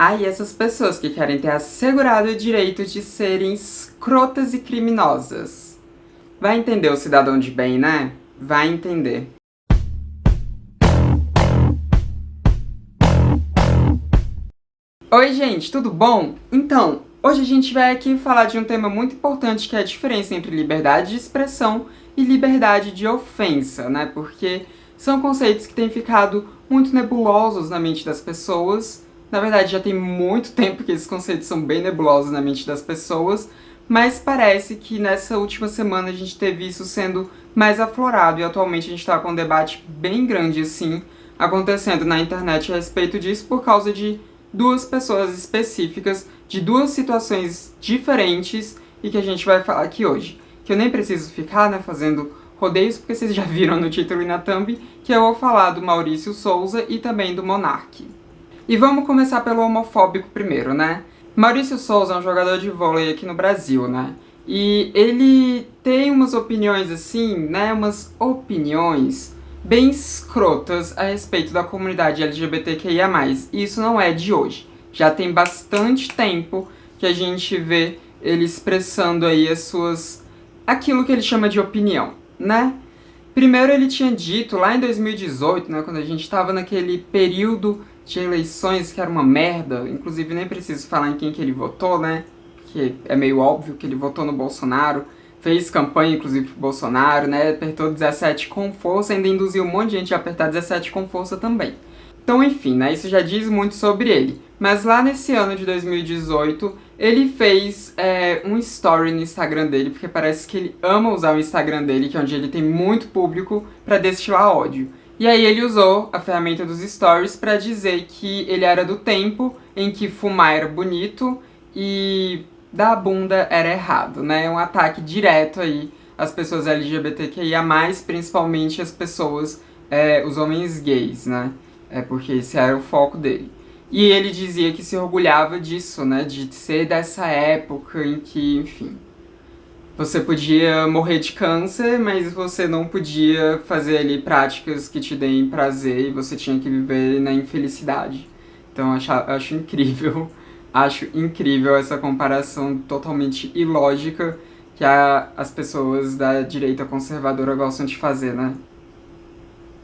E essas pessoas que querem ter assegurado o direito de serem escrotas e criminosas. Vai entender o cidadão de bem, né? Vai entender. Oi, gente, tudo bom? Então, hoje a gente vai aqui falar de um tema muito importante que é a diferença entre liberdade de expressão e liberdade de ofensa, né? Porque são conceitos que têm ficado muito nebulosos na mente das pessoas. Na verdade, já tem muito tempo que esses conceitos são bem nebulosos na mente das pessoas, mas parece que nessa última semana a gente teve isso sendo mais aflorado e atualmente a gente está com um debate bem grande assim acontecendo na internet a respeito disso por causa de duas pessoas específicas de duas situações diferentes e que a gente vai falar aqui hoje. Que eu nem preciso ficar, né, fazendo rodeios, porque vocês já viram no título e na thumb que eu vou falar do Maurício Souza e também do Monark. E vamos começar pelo homofóbico primeiro, né? Maurício Souza é um jogador de vôlei aqui no Brasil, né? E ele tem umas opiniões assim, né, umas opiniões bem escrotas a respeito da comunidade LGBTQIA+. E isso não é de hoje. Já tem bastante tempo que a gente vê ele expressando aí aquilo que ele chama de opinião, né? Primeiro ele tinha dito, lá em 2018, né, quando a gente estava naquele período de eleições que era uma merda, inclusive nem preciso falar em quem que ele votou, né, que é meio óbvio que ele votou no Bolsonaro, fez campanha, inclusive, pro Bolsonaro, né, apertou 17 com força, ainda induziu um monte de gente a apertar 17 com força também. Então, enfim, né, isso já diz muito sobre ele. Mas lá nesse ano de 2018, ele fez um story no Instagram dele, porque parece que ele ama usar o Instagram dele, que é onde ele tem muito público, pra destilar ódio. E aí ele usou a ferramenta dos stories pra dizer que ele era do tempo em que fumar era bonito e dar a bunda era errado, né? É um ataque direto aí às pessoas LGBTQIA+, principalmente as pessoas, os homens gays, né? Porque esse era o foco dele. E ele dizia que se orgulhava disso, né? De ser dessa época em que, enfim, você podia morrer de câncer, mas você não podia fazer ali práticas que te deem prazer e você tinha que viver na infelicidade. Então acho incrível, acho incrível essa comparação totalmente ilógica que as pessoas da direita conservadora gostam de fazer, né?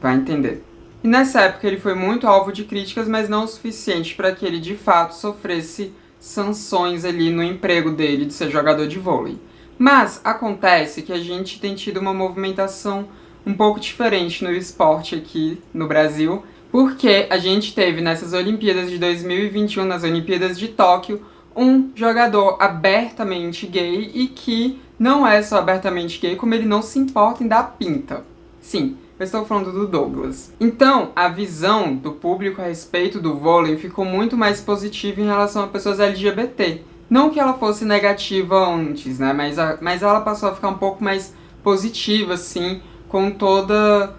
Vai entender. E nessa época ele foi muito alvo de críticas, mas não o suficiente para que ele de fato sofresse sanções ali no emprego dele de ser jogador de vôlei. Mas acontece que a gente tem tido uma movimentação um pouco diferente no esporte aqui no Brasil, porque a gente teve nessas Olimpíadas de 2021, nas Olimpíadas de Tóquio, um jogador abertamente gay e que não é só abertamente gay, como ele não se importa em dar pinta. Sim, eu estou falando do Douglas. Então, a visão do público a respeito do vôlei ficou muito mais positiva em relação a pessoas LGBT. Não que ela fosse negativa antes, né? Mas ela passou a ficar um pouco mais positiva, assim, com toda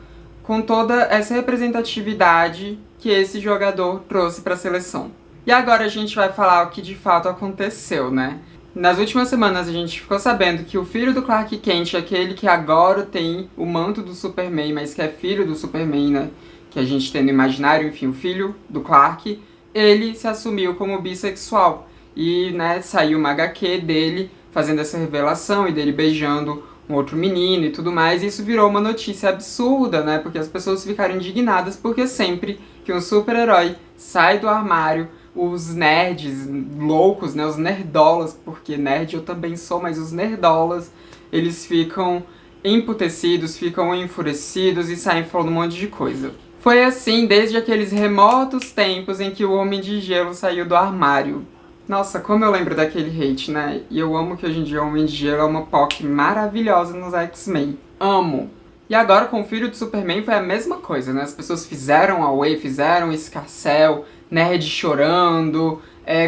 essa representatividade que esse jogador trouxe para a seleção. E agora a gente vai falar o que de fato aconteceu, né? Nas últimas semanas a gente ficou sabendo que o filho do Clark Kent, aquele que agora tem o manto do Superman, mas que é filho do Superman, né? Que a gente tem no imaginário, enfim, o filho do Clark, ele se assumiu como bissexual. E, né, saiu uma HQ dele fazendo essa revelação e dele beijando um outro menino e tudo mais. E isso virou uma notícia absurda, né? Porque as pessoas ficaram indignadas porque sempre que um super-herói sai do armário, os nerds loucos, né, os nerdolas, porque nerd eu também sou, mas os nerdolas, eles ficam emputecidos, ficam enfurecidos e saem falando um monte de coisa. Foi assim desde aqueles remotos tempos em que o Homem de Gelo saiu do armário. Nossa, como eu lembro daquele hate, né? E eu amo que hoje em dia o Homem de Gelo é uma POC maravilhosa nos X-Men. Amo! E agora com o filho do Superman foi a mesma coisa, né? As pessoas fizeram away, fizeram escarcel, nerd chorando,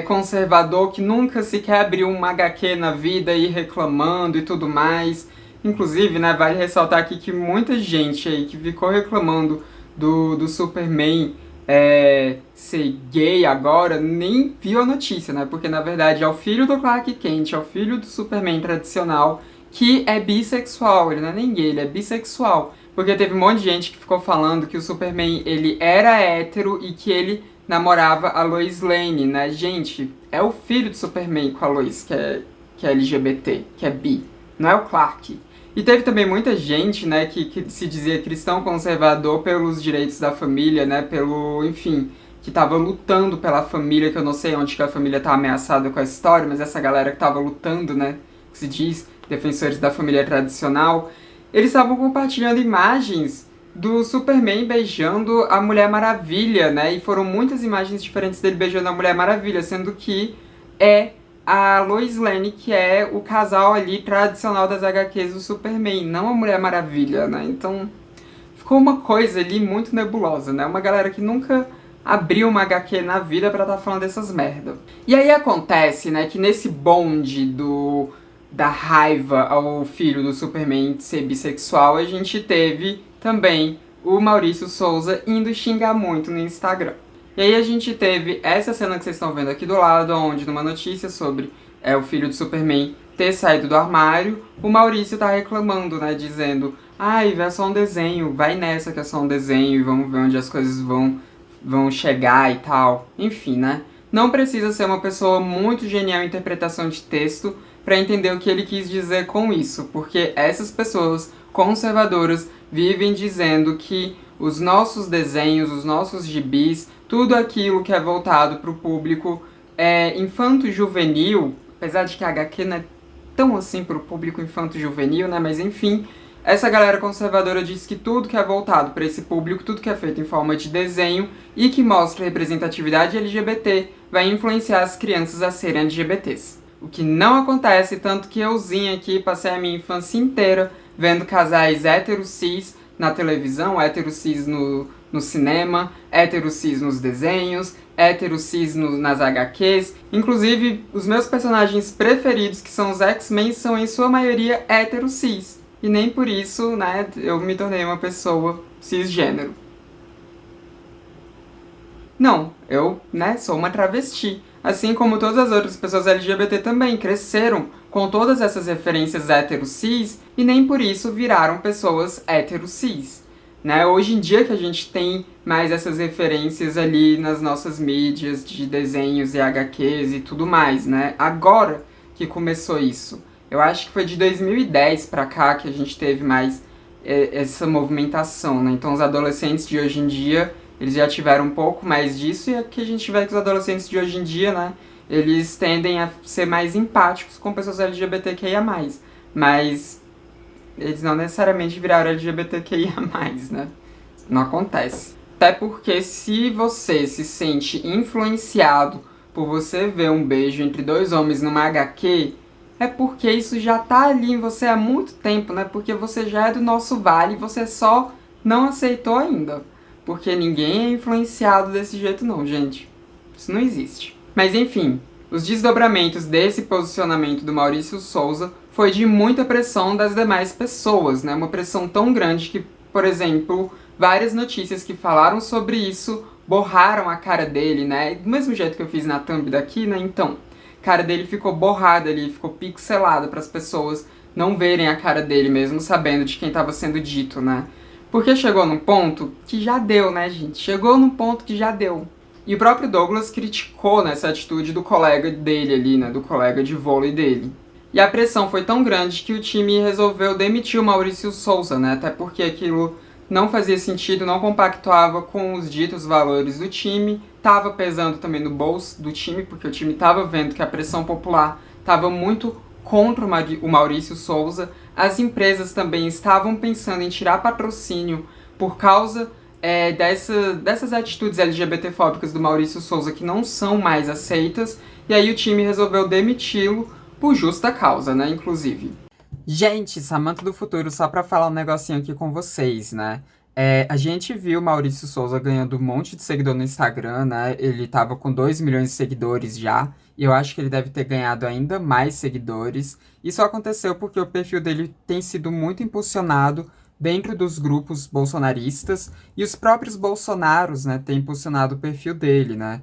conservador que nunca sequer abriu uma HQ na vida e reclamando e tudo mais. Inclusive, né, vale ressaltar aqui que muita gente aí que ficou reclamando do Superman ser gay agora, nem viu a notícia, né? Porque na verdade é o filho do Clark Kent, é o filho do Superman tradicional, que é bissexual, ele não é nem gay, ele é bissexual. Porque teve um monte de gente que ficou falando que o Superman, ele era hétero e que ele namorava a Lois Lane, né? Gente, é o filho do Superman com a Lois, que é LGBT, que é bi, não é o Clark. E teve também muita gente, né, que se dizia cristão conservador pelos direitos da família, né, enfim, que tava lutando pela família, que eu não sei onde que a família tá ameaçada com a história, mas essa galera que tava lutando, né, que se diz, defensores da família tradicional, eles estavam compartilhando imagens do Superman beijando a Mulher Maravilha, né, e foram muitas imagens diferentes dele beijando a Mulher Maravilha, sendo que é a Lois Lane, que é o casal ali tradicional das HQs do Superman, não a Mulher Maravilha, né? Então ficou uma coisa ali muito nebulosa, né? Uma galera que nunca abriu uma HQ na vida pra estar falando dessas merda. E aí acontece, né, que nesse bonde da raiva ao filho do Superman ser bissexual, a gente teve também o Maurício Souza indo xingar muito no Instagram. E aí a gente teve essa cena que vocês estão vendo aqui do lado, onde numa notícia sobre o filho do Superman ter saído do armário, o Maurício tá reclamando, né, dizendo: ai, é só um desenho, vai nessa que é só um desenho e vamos ver onde as coisas vão chegar e tal. Enfim, né? Não precisa ser uma pessoa muito genial em interpretação de texto para entender o que ele quis dizer com isso, porque essas pessoas conservadoras vivem dizendo que os nossos desenhos, os nossos gibis, tudo aquilo que é voltado para o público infanto-juvenil, apesar de que a HQ não é tão assim para o público infanto-juvenil, né? Mas enfim, essa galera conservadora diz que tudo que é voltado para esse público, tudo que é feito em forma de desenho e que mostra representatividade LGBT, vai influenciar as crianças a serem LGBTs. O que não acontece, tanto que euzinha aqui passei a minha infância inteira vendo casais hétero-cis na televisão, hétero-cis no cinema, hétero-cis nos desenhos, hétero-cis nas HQs. Inclusive, os meus personagens preferidos, que são os X-Men, são em sua maioria hétero-cis. E nem por isso, né, eu me tornei uma pessoa cisgênero. Não, eu, né, sou uma travesti. Assim como todas as outras pessoas LGBT também cresceram com todas essas referências hétero-cis e nem por isso viraram pessoas hétero-cis. Né? Hoje em dia que a gente tem mais essas referências ali nas nossas mídias de desenhos e HQs e tudo mais, né? Agora que começou isso. Eu acho que foi de 2010 pra cá que a gente teve mais essa movimentação, né? Então os adolescentes de hoje em dia, eles já tiveram um pouco mais disso, e aqui a gente vê que os adolescentes de hoje em dia, né, eles tendem a ser mais empáticos com pessoas LGBTQIA+. Mas eles não necessariamente viraram LGBTQIA+, né? Não acontece. Até porque se você se sente influenciado por você ver um beijo entre dois homens numa HQ, é porque isso já tá ali em você há muito tempo, né? Porque você já é do nosso vale e você só não aceitou ainda. Porque ninguém é influenciado desse jeito não, gente. Isso não existe. Mas enfim, os desdobramentos desse posicionamento do Maurício Souza foi de muita pressão das demais pessoas, né? Uma pressão tão grande que, por exemplo, várias notícias que falaram sobre isso borraram a cara dele, né? Do mesmo jeito que eu fiz na thumb daqui, né? Então, a cara dele ficou borrada ali, ficou pixelada para as pessoas não verem a cara dele mesmo sabendo de quem estava sendo dito, né? Porque chegou num ponto que já deu, né, gente? Chegou num ponto que já deu. E o próprio Douglas criticou nessa atitude do colega dele ali, né? Do colega de vôlei dele. E a pressão foi tão grande que o time resolveu demitir o Maurício Souza, né? Até porque aquilo não fazia sentido, não compactuava com os ditos valores do time, estava pesando também no bolso do time, porque o time estava vendo que a pressão popular estava muito contra o Maurício Souza. As empresas também estavam pensando em tirar patrocínio por causa dessas atitudes LGBTfóbicas do Maurício Souza que não são mais aceitas, e aí o time resolveu demiti-lo por justa causa, né, inclusive. Gente, Samantha do Futuro, só pra falar um negocinho aqui com vocês, né? A gente viu o Maurício Souza ganhando um monte de seguidor no Instagram, né? Ele tava com 2 milhões de seguidores já, e eu acho que ele deve ter ganhado ainda mais seguidores. Isso aconteceu porque o perfil dele tem sido muito impulsionado dentro dos grupos bolsonaristas, e os próprios Bolsonaros, né, têm impulsionado o perfil dele, né?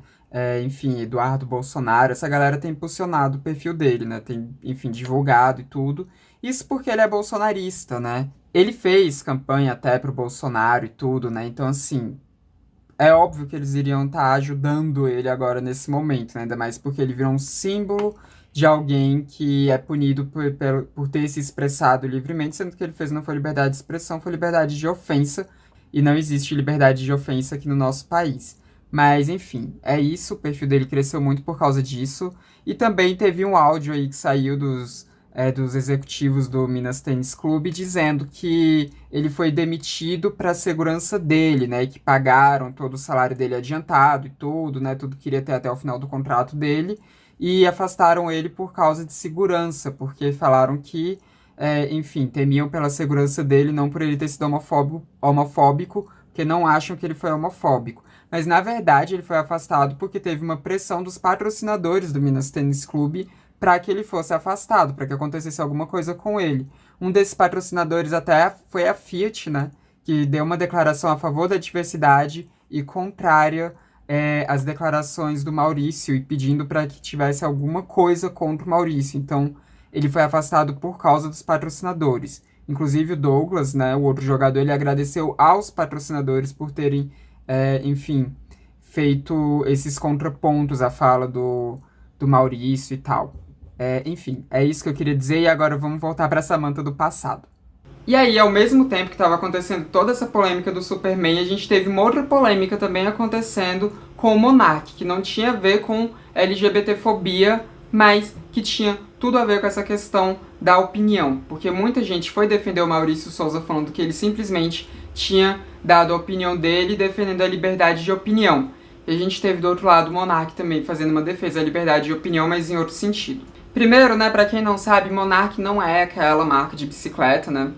Enfim, Eduardo Bolsonaro, essa galera tem impulsionado o perfil dele, né? Tem, enfim, divulgado e tudo. Isso porque ele é bolsonarista, né? Ele fez campanha até pro Bolsonaro e tudo, né? Então, assim, é óbvio que eles iriam estar ajudando ele agora nesse momento, né? Ainda mais porque ele virou um símbolo de alguém que é punido por ter se expressado livremente, sendo que o que ele fez não foi liberdade de expressão, foi liberdade de ofensa, e não existe liberdade de ofensa aqui no nosso país. Mas, enfim, é isso, o perfil dele cresceu muito por causa disso, e também teve um áudio aí que saiu dos executivos do Minas Tênis Clube dizendo que ele foi demitido para a segurança dele, né? E que pagaram todo o salário dele adiantado e tudo, né? Tudo que queria ter até o final do contrato dele. E afastaram ele por causa de segurança, porque falaram que, enfim, temiam pela segurança dele, não por ele ter sido homofóbico, porque não acham que ele foi homofóbico. Mas, na verdade, ele foi afastado porque teve uma pressão dos patrocinadores do Minas Tênis Clube para que ele fosse afastado, para que acontecesse alguma coisa com ele. Um desses patrocinadores até foi a Fiat, né, que deu uma declaração a favor da diversidade e contrária às declarações do Maurício e pedindo para que tivesse alguma coisa contra o Maurício. Então, ele foi afastado por causa dos patrocinadores. Inclusive o Douglas, né, o outro jogador, ele agradeceu aos patrocinadores por terem, enfim, feito esses contrapontos à fala do Maurício e tal. Enfim, é isso que eu queria dizer e agora vamos voltar para Samantha do passado. E aí, ao mesmo tempo que estava acontecendo toda essa polêmica do Superman, a gente teve uma outra polêmica também acontecendo com o Monark, que não tinha a ver com LGBTfobia, mas que tinha tudo a ver com essa questão da opinião. Porque muita gente foi defender o Maurício Souza falando que ele simplesmente tinha dado a opinião dele defendendo a liberdade de opinião. E a gente teve do outro lado o Monark também fazendo uma defesa da liberdade de opinião, mas em outro sentido. Primeiro, né, pra quem não sabe, Monark não é aquela marca de bicicleta, né?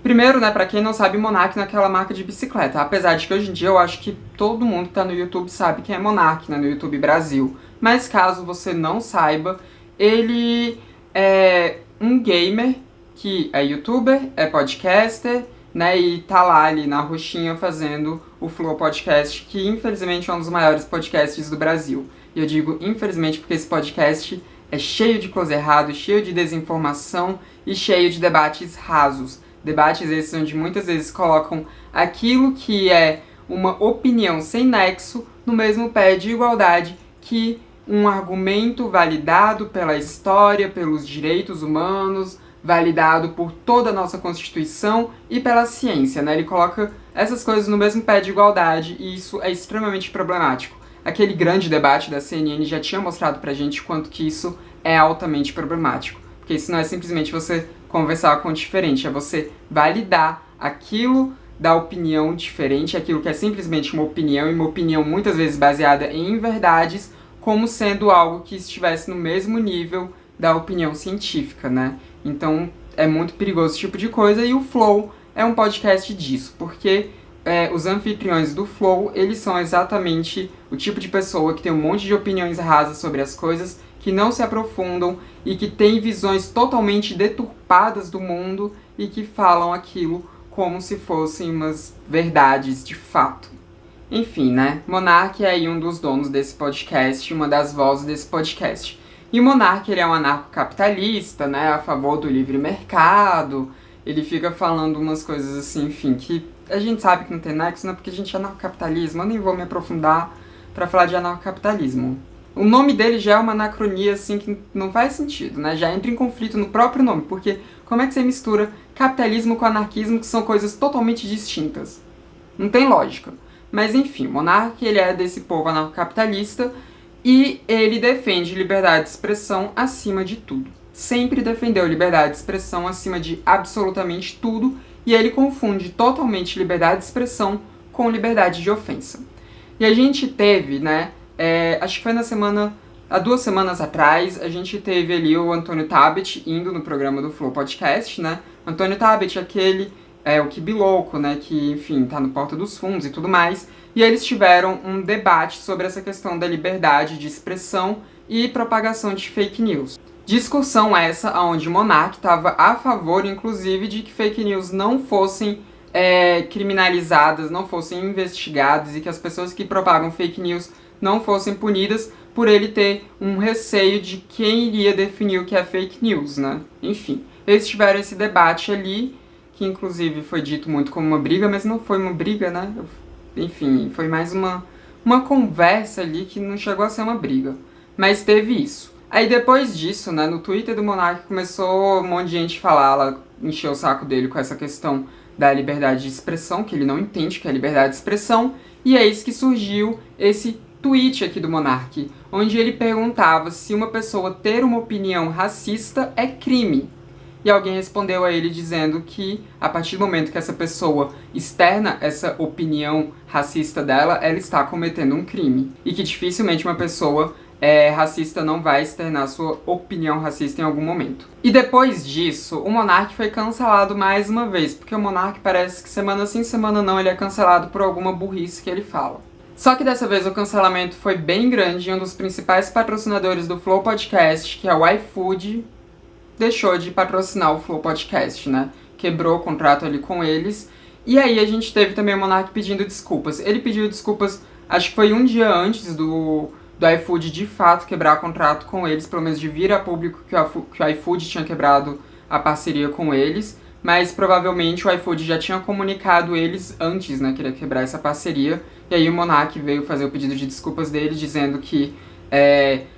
Primeiro, né, pra quem não sabe, Monark não é aquela marca de bicicleta. Apesar de que hoje em dia eu acho que todo mundo que tá no YouTube sabe quem é Monark, né, no YouTube Brasil. Mas caso você não saiba, ele é um gamer que é youtuber, é podcaster, né, e tá lá ali na roxinha fazendo o Flow Podcast, que infelizmente é um dos maiores podcasts do Brasil. E eu digo infelizmente porque esse podcast é cheio de coisa errada, cheio de desinformação e cheio de debates rasos. Debates esses onde muitas vezes colocam aquilo que é uma opinião sem nexo no mesmo pé de igualdade que um argumento validado pela história, pelos direitos humanos, validado por toda a nossa Constituição e pela ciência, né? Ele coloca essas coisas no mesmo pé de igualdade e isso é extremamente problemático. Aquele grande debate da CNN já tinha mostrado pra gente quanto que isso é altamente problemático. Porque isso não é simplesmente você conversar com o diferente, é você validar aquilo da opinião diferente, aquilo que é simplesmente uma opinião, e uma opinião muitas vezes baseada em verdades, como sendo algo que estivesse no mesmo nível da opinião científica, né? Então é muito perigoso esse tipo de coisa, e o Flow é um podcast disso, porque os anfitriões do Flow, eles são exatamente o tipo de pessoa que tem um monte de opiniões rasas sobre as coisas, que não se aprofundam e que tem visões totalmente deturpadas do mundo e que falam aquilo como se fossem umas verdades de fato. Enfim, né? Monark é aí um dos donos desse podcast, uma das vozes desse podcast. E o Monark, ele é um anarcocapitalista, né? A favor do livre mercado. Ele fica falando umas coisas assim, enfim, que a gente sabe que não tem nexo, né? Porque a gente é anarcocapitalismo. Eu nem vou me aprofundar pra falar de anarcocapitalismo. O nome dele já é uma anacronia, assim, que não faz sentido, né? Já entra em conflito no próprio nome, porque como é que você mistura capitalismo com anarquismo, que são coisas totalmente distintas? Não tem lógica. Mas enfim, o Monark, ele é desse povo anarcocapitalista e ele defende liberdade de expressão acima de tudo. Sempre defendeu liberdade de expressão acima de absolutamente tudo e ele confunde totalmente liberdade de expressão com liberdade de ofensa. E a gente teve, né, acho que foi há 2 semanas atrás, a gente teve ali o Antônio Tabet indo no programa do Flow Podcast, né? Antônio Tabet, aquele o Kibiloco, né, que, enfim, tá no Porta dos Fundos e tudo mais, e eles tiveram um debate sobre essa questão da liberdade de expressão e propagação de fake news. Discussão essa onde o Monark estava a favor, inclusive, de que fake news não fossem criminalizadas, não fossem investigadas e que as pessoas que propagam fake news não fossem punidas por ele ter um receio de quem iria definir o que é fake news, né? Enfim, eles tiveram esse debate ali, que inclusive foi dito muito como uma briga, mas não foi uma briga, né? enfim, foi mais uma conversa ali que não chegou a ser uma briga. Mas teve isso. Aí depois disso, né, no Twitter do Monark começou um monte de gente falar, ela encheu o saco dele com essa questão da liberdade de expressão, que ele não entende que é liberdade de expressão, e é isso que surgiu esse tweet aqui do Monark, onde ele perguntava se uma pessoa ter uma opinião racista é crime. E alguém respondeu a ele dizendo que, a partir do momento que essa pessoa externa essa opinião racista dela, ela está cometendo um crime. E que dificilmente uma pessoa racista não vai externar sua opinião racista em algum momento. E depois disso, o Monark foi cancelado mais uma vez, porque o Monark parece que semana sim, semana não, ele é cancelado por alguma burrice que ele fala. Só que dessa vez o cancelamento foi bem grande e um dos principais patrocinadores do Flow Podcast, que é o iFood, deixou de patrocinar o Flow Podcast, né? Quebrou o contrato ali com eles. E aí a gente teve também o Monark pedindo desculpas. Ele pediu desculpas, acho que foi um dia antes do iFood de fato quebrar o contrato com eles, pelo menos de vir a público que o iFood tinha quebrado a parceria com eles. Mas provavelmente o iFood já tinha comunicado eles antes, né, que ele ia quebrar essa parceria. E aí o Monark veio fazer o pedido de desculpas dele, dizendo que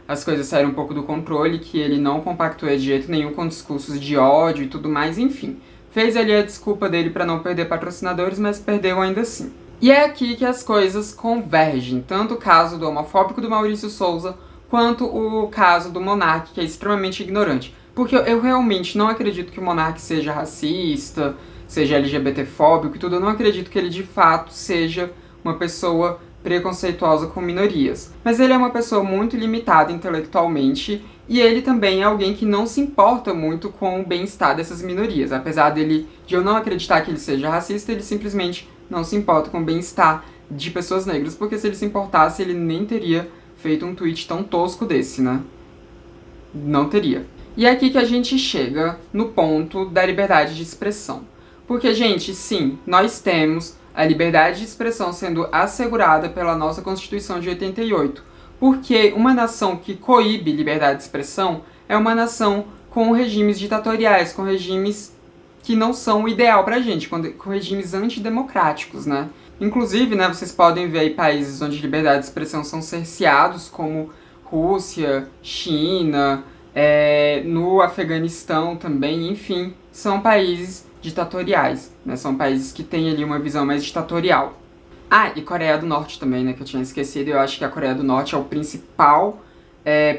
as coisas saíram um pouco do controle, que ele não compactuou de jeito nenhum com discursos de ódio e tudo mais, enfim. Fez ali a desculpa dele para não perder patrocinadores, mas perdeu ainda assim. E é aqui que as coisas convergem, tanto o caso do homofóbico do Maurício Souza, quanto o caso do Monark, que é extremamente ignorante. Porque eu realmente não acredito que o Monark seja racista, seja LGBTfóbico e tudo. Eu não acredito que ele de fato seja uma pessoa preconceituosa com minorias. Mas ele é uma pessoa muito limitada intelectualmente e ele também é alguém que não se importa muito com o bem-estar dessas minorias. Apesar de eu não acreditar que ele seja racista, ele simplesmente não se importa com o bem-estar de pessoas negras, porque se ele se importasse, ele nem teria feito um tweet tão tosco desse, né? Não teria. E é aqui que a gente chega no ponto da liberdade de expressão. Porque, gente, sim, nós temos a liberdade de expressão sendo assegurada pela nossa Constituição de 88. Porque uma nação que coíbe liberdade de expressão é uma nação com regimes ditatoriais, com regimes que não são o ideal pra gente, com regimes antidemocráticos, né? Inclusive, né, vocês podem ver aí países onde liberdade de expressão são cerceados, como Rússia, China, no Afeganistão também, enfim, são países ditatoriais, né? São países que têm ali uma visão mais ditatorial. Ah, e Coreia do Norte também, né, que eu tinha esquecido. Eu acho que a Coreia do Norte é o principal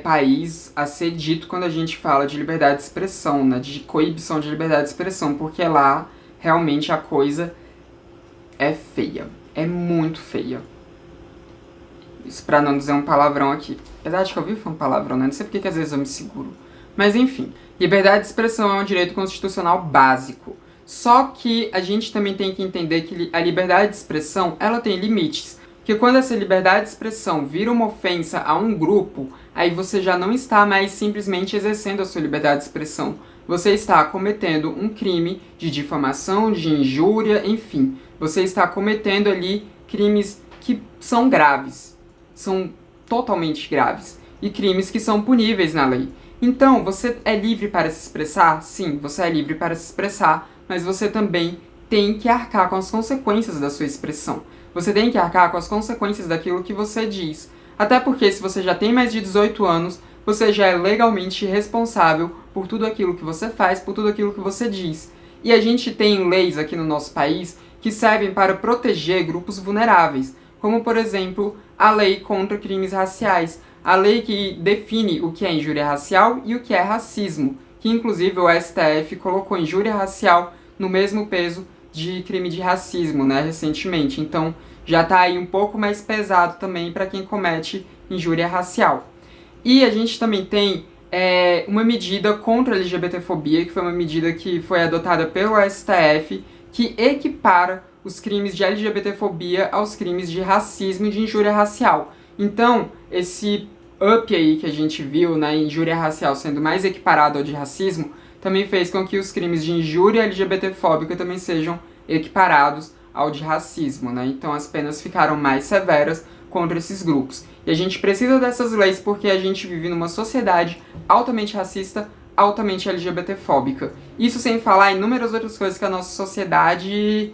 país a ser dito quando a gente fala de liberdade de expressão, né, de coibição de liberdade de expressão, porque lá realmente a coisa é feia, é muito feia. Isso pra não dizer um palavrão aqui. Apesar de que eu vi foi um palavrão, né? Não sei porque que às vezes eu me seguro. Mas enfim, liberdade de expressão é um direito constitucional básico. Só que a gente também tem que entender que a liberdade de expressão, ela tem limites. Porque quando essa liberdade de expressão vira uma ofensa a um grupo, aí você já não está mais simplesmente exercendo a sua liberdade de expressão. Você está cometendo um crime de difamação, de injúria, enfim. Você está cometendo ali crimes que são graves. São totalmente graves. E crimes que são puníveis na lei. Então, você é livre para se expressar? Sim, você é livre para se expressar, mas você também tem que arcar com as consequências da sua expressão. Você tem que arcar com as consequências daquilo que você diz. Até porque se você já tem mais de 18 anos, você já é legalmente responsável por tudo aquilo que você faz, por tudo aquilo que você diz. E a gente tem leis aqui no nosso país que servem para proteger grupos vulneráveis, como, por exemplo, a lei contra crimes raciais, a lei que define o que é injúria racial e o que é racismo, que inclusive o STF colocou injúria racial no mesmo peso de crime de racismo, né, recentemente. Então já tá aí um pouco mais pesado também para quem comete injúria racial. E a gente também tem uma medida contra a LGBTfobia, que foi uma medida que foi adotada pelo STF, que equipara os crimes de LGBTfobia aos crimes de racismo e de injúria racial. Então, esse up aí que a gente viu na injúria racial sendo mais equiparado ao de racismo, também fez com que os crimes de injúria LGBTfóbica também sejam equiparados ao de racismo, né? Então as penas ficaram mais severas contra esses grupos. E a gente precisa dessas leis porque a gente vive numa sociedade altamente racista, altamente LGBTfóbica. Isso sem falar em inúmeras outras coisas que a nossa sociedade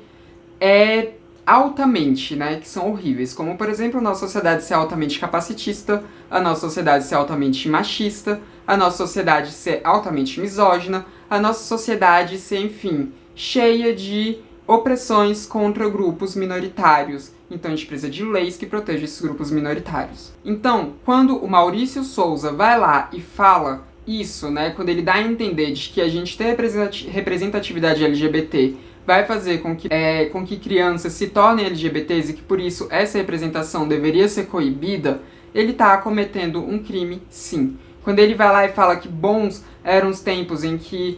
altamente, né, que são horríveis, como, por exemplo, a nossa sociedade ser altamente capacitista, a nossa sociedade ser altamente machista, a nossa sociedade ser altamente misógina, a nossa sociedade ser, enfim, cheia de opressões contra grupos minoritários. Então a gente precisa de leis que protejam esses grupos minoritários. Então, quando o Maurício Souza vai lá e fala isso, né, quando ele dá a entender de que a gente ter representatividade LGBT vai fazer com que crianças se tornem LGBTs e que por isso essa representação deveria ser coibida, ele está cometendo um crime, sim. Quando ele vai lá e fala que bons eram os tempos em que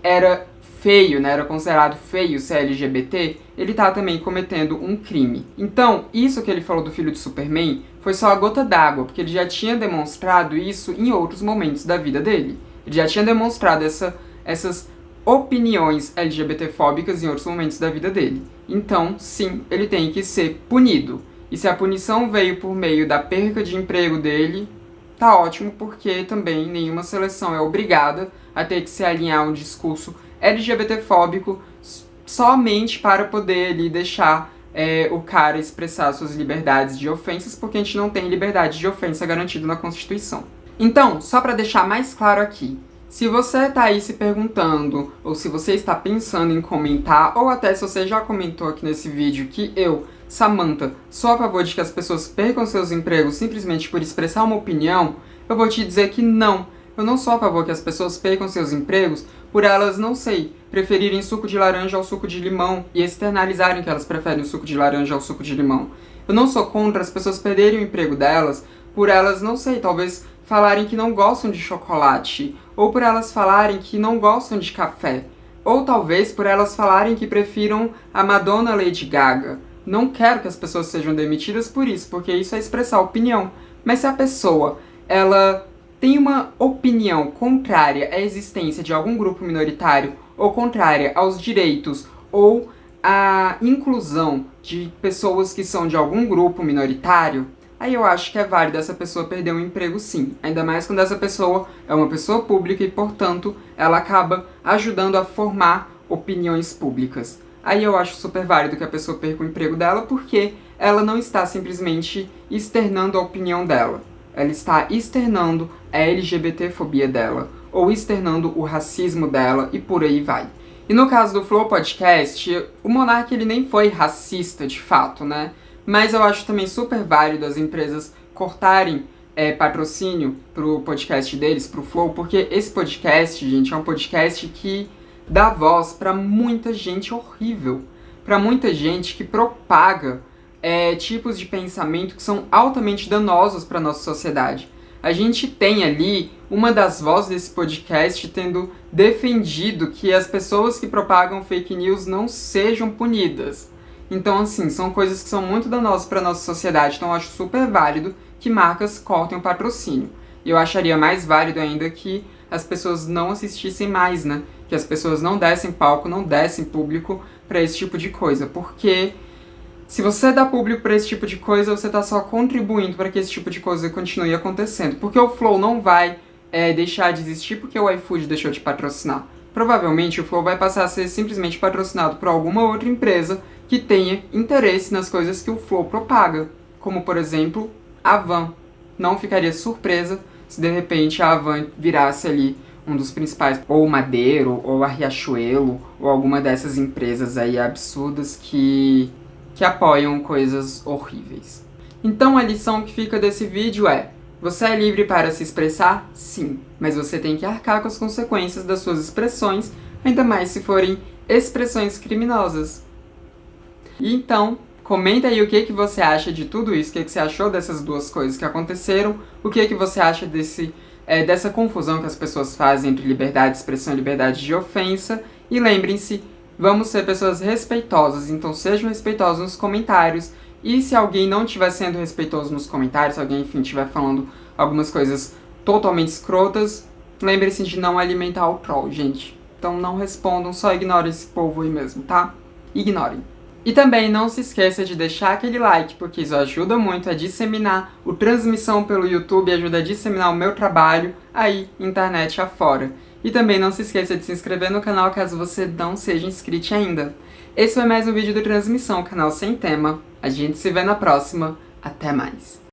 era feio, né, era considerado feio ser LGBT, ele tá também cometendo um crime. Então, isso que ele falou do filho de Superman foi só a gota d'água, porque ele já tinha demonstrado isso em outros momentos da vida dele. Ele já tinha demonstrado essas opiniões LGBTfóbicas em outros momentos da vida dele. Então, sim, ele tem que ser punido. E se a punição veio por meio da perca de emprego dele, tá ótimo, porque também nenhuma seleção é obrigada a ter que se alinhar a um discurso LGBTfóbico somente para poder ali deixar o cara expressar suas liberdades de ofensas, porque a gente não tem liberdade de ofensa garantida na Constituição. Então, só para deixar mais claro aqui, se você tá aí se perguntando, ou se você está pensando em comentar, ou até se você já comentou aqui nesse vídeo que eu, Samantha, sou a favor de que as pessoas percam seus empregos simplesmente por expressar uma opinião, eu vou te dizer que não. Eu não sou a favor que as pessoas percam seus empregos por elas, não sei, preferirem suco de laranja ao suco de limão e externalizarem que elas preferem o suco de laranja ao suco de limão. Eu não sou contra as pessoas perderem o emprego delas por elas, não sei, talvez falarem que não gostam de chocolate, ou por elas falarem que não gostam de café, ou talvez por elas falarem que prefiram a Madonna Lady Gaga. Não quero que as pessoas sejam demitidas por isso, porque isso é expressar opinião. Mas se a pessoa, ela tem uma opinião contrária à existência de algum grupo minoritário, ou contrária aos direitos, ou à inclusão de pessoas que são de algum grupo minoritário, aí eu acho que é válido essa pessoa perder um emprego, sim. Ainda mais quando essa pessoa é uma pessoa pública e, portanto, ela acaba ajudando a formar opiniões públicas. Aí eu acho super válido que a pessoa perca o emprego dela, porque ela não está simplesmente externando a opinião dela. Ela está externando a LGBTfobia dela, ou externando o racismo dela, e por aí vai. E no caso do Flow Podcast, o Monark ele nem foi racista de fato, né? Mas eu acho também super válido as empresas cortarem patrocínio pro podcast deles, pro Flow, porque esse podcast, gente, é um podcast que dá voz pra muita gente horrível, pra muita gente que propaga tipos de pensamento que são altamente danosos para nossa sociedade. A gente tem ali uma das vozes desse podcast tendo defendido que as pessoas que propagam fake news não sejam punidas. Então, assim, são coisas que são muito danosas para nossa sociedade, então eu acho super válido que marcas cortem o patrocínio. E eu acharia mais válido ainda que as pessoas não assistissem mais, né? Que as pessoas não dessem palco, não dessem público para esse tipo de coisa, porque se você dá público para esse tipo de coisa, você está só contribuindo para que esse tipo de coisa continue acontecendo. Porque o Flow não vai deixar de existir porque o iFood deixou de patrocinar. Provavelmente o Flow vai passar a ser simplesmente patrocinado por alguma outra empresa que tenha interesse nas coisas que o Flow propaga. Como, por exemplo, a Havan. Não ficaria surpresa se de repente a Havan virasse ali um dos principais, ou o Madeiro, ou a Riachuelo, ou alguma dessas empresas aí absurdas que apoiam coisas horríveis. Então a lição que fica desse vídeo é: você é livre para se expressar? Sim, mas você tem que arcar com as consequências das suas expressões, ainda mais se forem expressões criminosas. E então, comenta aí o que você acha de tudo isso, o que você achou dessas duas coisas que aconteceram, o que você acha dessa confusão que as pessoas fazem entre liberdade de expressão e liberdade de ofensa. E lembrem-se, vamos ser pessoas respeitosas, então sejam respeitosos nos comentários. E se alguém não estiver sendo respeitoso nos comentários, se alguém, enfim, estiver falando algumas coisas totalmente escrotas, lembre-se de não alimentar o troll, gente. Então não respondam, só ignorem esse povo aí mesmo, tá? Ignorem. E também não se esqueça de deixar aquele like, porque isso ajuda muito a disseminar o Transmissão pelo YouTube, ajuda a disseminar o meu trabalho aí, internet afora. E também não se esqueça de se inscrever no canal caso você não seja inscrito ainda. Esse foi mais um vídeo do Transmissão, canal sem tema. A gente se vê na próxima. Até mais!